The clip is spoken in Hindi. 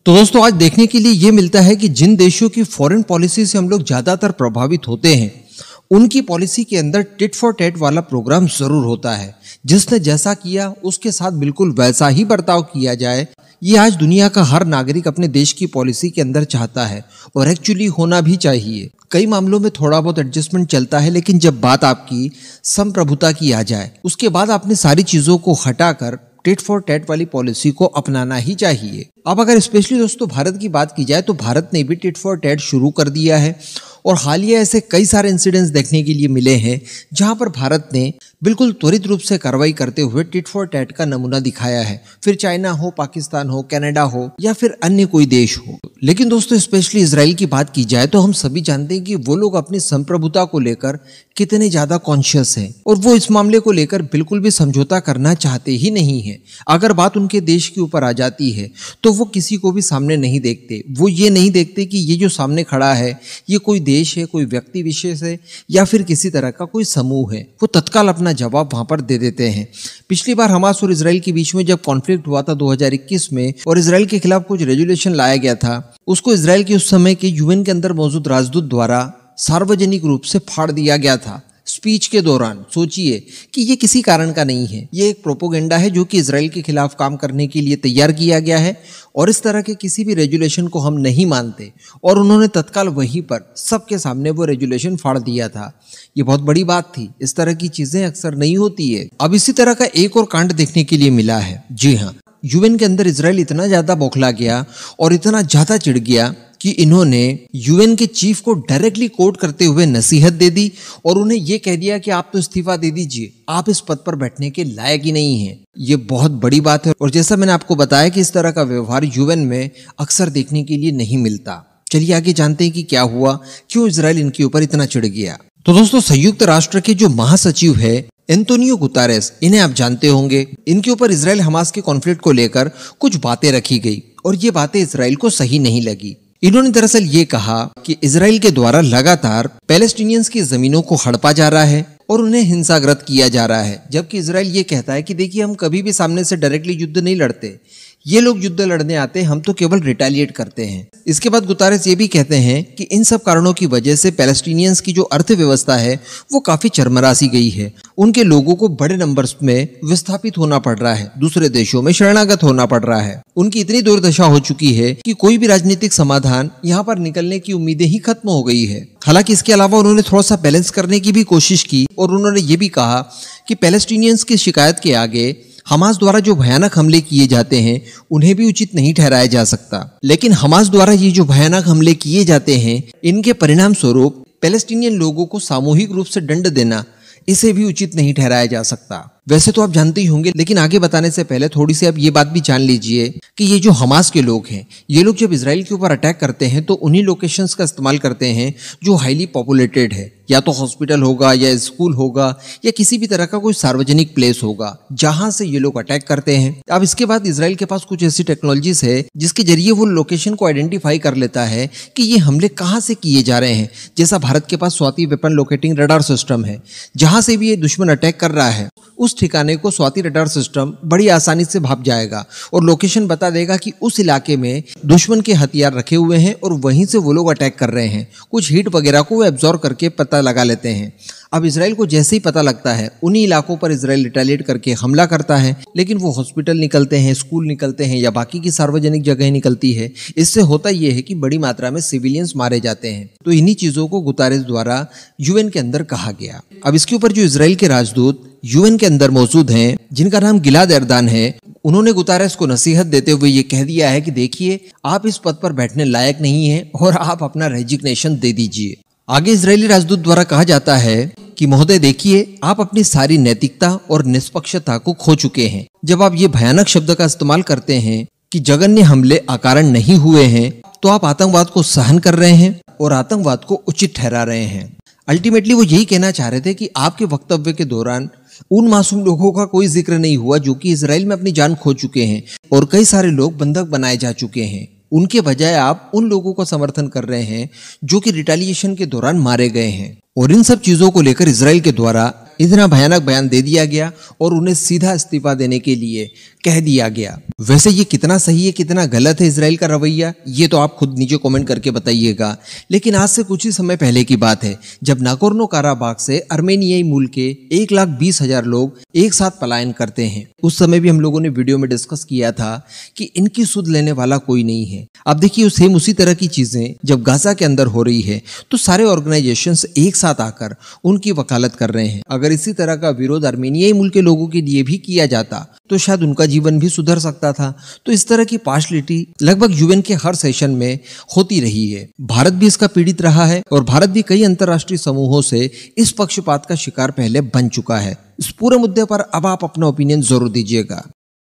तो दोस्तों आज देखने के लिए ये मिलता है कि जिन देशों की फॉरेन पॉलिसी से हम लोग ज्यादातर प्रभावित होते हैं उनकी पॉलिसी के अंदर टिट फॉर टैट वाला प्रोग्राम जरूर होता है। जिसने जैसा किया उसके साथ बिल्कुल वैसा ही बर्ताव किया जाए, ये आज दुनिया का हर नागरिक अपने देश की पॉलिसी के अंदर चाहता है और एक्चुअली होना भी चाहिए। कई मामलों में थोड़ा बहुत एडजस्टमेंट चलता है, लेकिन जब बात आपकी संप्रभुता की आ जाए उसके बाद आपने सारी चीजों को हटाकर टिट फॉर टैट वाली पॉलिसी को अपनाना ही चाहिए। अब अगर स्पेशली दोस्तों भारत की बात की जाए तो भारत ने भी टिट फॉर टैट शुरू कर दिया है और हालिया ऐसे कई सारे इंसिडेंट्स देखने के लिए मिले हैं जहां पर भारत ने बिल्कुल त्वरित रूप से कार्रवाई करते हुए टिट फॉर टैट का नमूना दिखाया है, फिर चाइना हो, पाकिस्तान हो, कनाडा हो या फिर अन्य कोई देश हो। लेकिन दोस्तों स्पेशली इजराइल की बात की जाए तो हम सभी जानते हैं कि वो लोग अपनी संप्रभुता को लेकर कितने ज्यादा कॉन्शियस हैं और वो इस मामले को लेकर बिल्कुल भी समझौता करना चाहते ही नहीं है। अगर बात उनके देश के ऊपर आ जाती है तो वो किसी को भी सामने नहीं देखते। वो ये नहीं देखते कि ये जो सामने खड़ा है ये कोई देश है, कोई व्यक्ति विशेष है या फिर किसी तरह का कोई समूह है। वो तत्काल अपना जवाब वहां पर दे देते हैं। पिछली बार हमास और इजराइल के बीच में जब कॉन्फ्लिक्ट हुआ था 2021 में और इजराइल के खिलाफ कुछ रेजुलेशन लाया गया था, उसको इजराइल के उस समय के यूएन के अंदर मौजूद राजदूत द्वारा सार्वजनिक रूप से फाड़ दिया गया था स्पीच के दौरान। सोचिए कि ये किसी कारण का नहीं है, ये एक प्रोपोगेंडा है जो कि इजराइल के खिलाफ काम करने के लिए तैयार किया गया है और इस तरह के किसी भी रेजुलेशन को हम नहीं मानते। और उन्होंने तत्काल वहीं पर सबके सामने वो रेजुलेशन फाड़ दिया था। ये बहुत बड़ी बात थी, इस तरह की चीजें अक्सर नहीं होती है। अब इसी तरह का एक और कांड देखने के लिए मिला है। जी हाँ, यूएन के अंदर इजराइल इतना ज्यादा बौखला गया और इतना ज्यादा चिढ़ गया कि इन्होंने यूएन के चीफ को डायरेक्टली कोट करते हुए नसीहत दे दी और उन्हें यह कह दिया कि आप तो इस्तीफा दे दीजिए, आप इस पद पर बैठने के लायक ही नहीं हैं। ये बहुत बड़ी बात है और जैसा मैंने आपको बताया कि इस तरह का व्यवहार यूएन में अक्सर देखने के लिए नहीं मिलता। चलिए आगे जानते हैं कि क्या हुआ, क्यों इजराइल इनके ऊपर इतना चिढ़ गया। तो दोस्तों संयुक्त राष्ट्र के जो महासचिव है एंटोनियो गुतारेस, इन्हें आप जानते होंगे, इनके ऊपर इजराइल हमास के कॉन्फ्लिक्ट को लेकर कुछ बातें रखी गई और ये बातें इजराइल को सही नहीं लगी। इन्होंने दरअसल ये कहा कि इजराइल के द्वारा लगातार पैलेस्टीनियंस की जमीनों को हड़पा जा रहा है और उन्हें हिंसाग्रस्त किया जा रहा है, जबकि इजराइल ये कहता है कि देखिए हम कभी भी सामने से डायरेक्टली युद्ध नहीं लड़ते, ये लोग युद्ध लड़ने आते हैं, हम तो केवल रिटेलिएट करते हैं। इसके बाद गुतारेस ये भी कहते हैं कि इन सब कारणों की वजह से पैलेस्टीनियंस की जो अर्थव्यवस्था है वो काफी चरमरा सी गई है। उनके लोगों को बड़े नंबर्स में विस्थापित होना पड़ रहा है, दूसरे देशों में शरणागत होना पड़ रहा है। उनकी इतनी दुर्दशा हो चुकी है कि कोई भी राजनीतिक समाधान यहाँ पर निकलने की उम्मीदें ही खत्म हो गई है। हालांकि इसके अलावा उन्होंने थोड़ा सा बैलेंस करने की भी कोशिश की और उन्होंने ये भी कहा कि पैलेस्टीनियंस की शिकायत के आगे हमास द्वारा जो भयानक हमले किए जाते हैं उन्हें भी उचित नहीं ठहराया जा सकता। लेकिन हमास द्वारा ये जो भयानक हमले किए जाते हैं इनके परिणाम स्वरूप पैलेस्टीनियन लोगों को सामूहिक रूप से दंड देना, इसे भी उचित नहीं ठहराया जा सकता। वैसे तो आप जानते ही होंगे, लेकिन आगे बताने से पहले थोड़ी सी आप ये बात भी जान लीजिए कि ये जो हमास के लोग हैं, ये लोग जब इजराइल के ऊपर अटैक करते हैं तो उन्हीं लोकेशंस का इस्तेमाल करते हैं जो हाईली पॉपुलेटेड है, या तो हॉस्पिटल होगा या स्कूल होगा या किसी भी तरह का कोई सार्वजनिक प्लेस होगा जहां से ये लोग अटैक करते हैं। अब इसके बाद इजराइल के पास कुछ ऐसी टेक्नोलॉजीज है जिसके जरिए वो लोकेशन को आइडेंटिफाई कर लेता है कि ये हमले कहां से किए जा रहे हैं। जैसा भारत के पास Swathi weapon locating radar system है, जहां से भी ये दुश्मन अटैक कर रहा है उस ठिकाने को स्वाति रडार सिस्टम बड़ी आसानी से भाप जाएगा और लोकेशन बता देगा कि उस इलाके में दुश्मन के हथियार रखे हुए हैं और वहीं से वो लोग अटैक कर रहे हैं। कुछ हीट वगैरह को वो एब्जॉर्ब करके पता लगा लेते हैं। अब इजराइल को जैसे ही पता लगता है उन्हीं इलाकों पर इजराइल रिटेलिएट करके हमला करता है, लेकिन वो हॉस्पिटल निकलते हैं, स्कूल निकलते हैं या बाकी की सार्वजनिक जगह निकलती है। इससे होता यह है कि बड़ी मात्रा में सिविलियंस मारे जाते हैं। तो इन्हीं चीजों को गुतारेस द्वारा यूएन के अंदर कहा गया। अब इसके ऊपर जो इजराइल के राजदूत यूएन के अंदर मौजूद हैं, जिनका नाम गिलाद एर्दान है, उन्होंने गुतारेस को नसीहत देते हुए ये कह दिया है कि देखिए आप इस पद पर बैठने लायक नहीं हैं और आप अपना रेजिग्नेशन दे दीजिए। आगे इजरायली राजदूत द्वारा कहा जाता है कि महोदय देखिए आप अपनी सारी नैतिकता और निष्पक्षता को खो चुके हैं। जब आप ये भयानक शब्द का इस्तेमाल करते हैं कि जघन्य हमले अकारण नहीं हुए हैं, तो आप आतंकवाद को सहन कर रहे हैं और आतंकवाद को उचित ठहरा रहे हैं। अल्टीमेटली वो यही कहना चाह रहे थे कि आपके वक्तव्य के दौरान उन मासूम लोगों का कोई जिक्र नहीं हुआ जो कि इजराइल में अपनी जान खो चुके हैं और कई सारे लोग बंधक बनाए जा चुके हैं। उनके बजाय आप उन लोगों का समर्थन कर रहे हैं जो कि रिटेलिएशन के दौरान मारे गए हैं। और इन सब चीजों को लेकर इजराइल के द्वारा इतना भयानक बयान दे दिया गया और उन्हें सीधा इस्तीफा देने के लिए कह दिया गया। वैसे ये कितना सही है कितना गलत है इजराइल का रवैया, ये तो आप खुद नीचे कमेंट करके बताइएगा। लेकिन आज से कुछ ही समय पहले की बात है जब नागोर्नो काराबाख से अर्मेनियाई मूल के 1,20,000 लोग एक साथ पलायन करते हैं। उस समय भी हम लोगों ने वीडियो में डिस्कस किया था कि इनकी सुध लेने वाला कोई नहीं है। अब देखिए सेम उसी तरह की चीजें जब गाजा के अंदर हो रही है तो सारे ऑर्गेनाइजेशंस एक साथ आकर उनकी वकालत कर रहे हैं। अगर इसी तरह का विरोध अर्मेनियाई मूल के लोगों के लिए भी किया जाता तो शायद उनका जीवन भी सुधर सकता था। तो इस तरह की पार्शलिटी लगभग यूएन के हर सेशन में होती रही है। भारत भी इसका पीड़ित रहा है और भारत भी कई अंतर्राष्ट्रीय समूहों से इस पक्षपात का शिकार पहले बन चुका है। इस पूरे मुद्दे पर अब आप अपना ओपिनियन जरूर दीजिएगा।